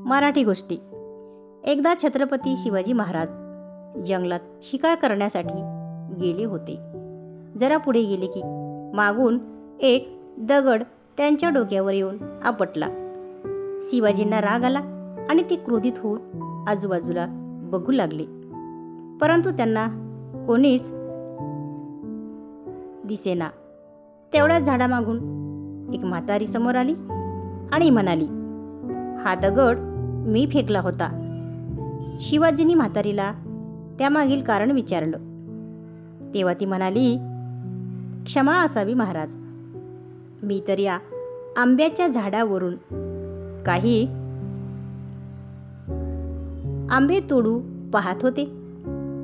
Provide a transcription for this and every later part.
मराठी गोष्टी. एकदा छत्रपती शिवाजी महाराज जंगलात शिकार करण्यासाठी गेले होते. जरा पुढे गेले की मागून एक दगड त्यांच्या डोक्यावर येऊन आपटला. शिवाजींना राग आला आणि ते क्रोधित होऊन आजूबाजूला बघू लागले, परंतु त्यांना कोणीच दिसेना. तेवढ्याच झाडामागून एक म्हातारी समोर आली आणि म्हणाली, "हा दगड मी फेकला होता." शिवाजींनी म्हातारीला त्यामागील कारण विचारलं. तेव्हा ती म्हणाली, "क्षमा असावी महाराज, मी तर या आंब्याच्या झाडावरून काही आंबे तोडू पाहत होते,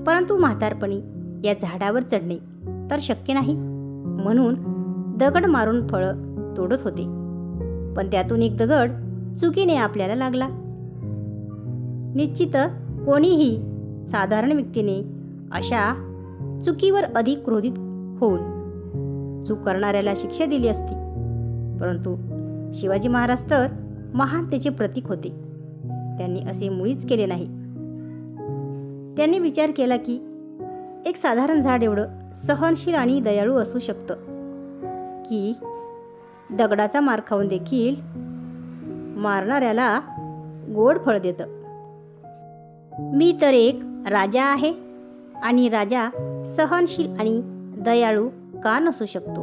परंतु म्हातारपणी या झाडावर चढणे तर शक्य नाही, म्हणून दगड मारून फळं तोडत होते. पण त्यातून एक दगड चुकीने आपल्याला लागला. निश्चित कोणीही साधारण व्यक्तीने अशा चुकीवर अधिक क्रोधित होऊन चूक करणाऱ्याला शिक्षा दिली असती, परंतु शिवाजी महाराज तर महानतेचे प्रतीक होते. त्यांनी असे मुळीच केले नाही. त्यांनी विचार केला की एक साधारण झाड एवढं सहनशील आणि दयाळू असू शकतं की दगडाचा मार खाऊन देखील मारणाऱ्याला गोड फळ देतं. मी तर एक राजा आहे आणि राजा सहनशील आणि दयाळू का नसू शकतो."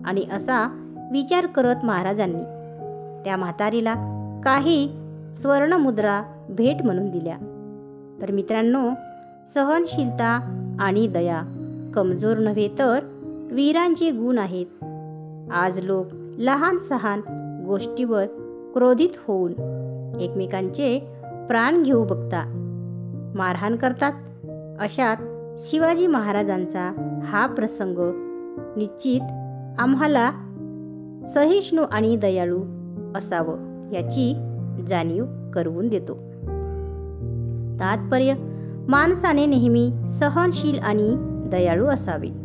आणि असा विचार करत महाराजांनी त्या म्हातारीला काही स्वर्णमुद्रा भेट म्हणून दिल्या. तर मित्रांनो, सहनशीलता आणि दया कमजोर नव्हे तर वीरांचे गुण आहेत. आज लोक लहान सहान गोष्टीवर क्रोधित होऊन एकमेकांचे प्राण घेऊ बघता मारहाण करतात. अशात शिवाजी महाराजांचा हा प्रसंग निश्चित आम्हाला सहिष्णू आणि दयाळू असावं याची जाणीव करून देतो. तात्पर्य: माणसाने नेहमी सहनशील आणि दयाळू असावे.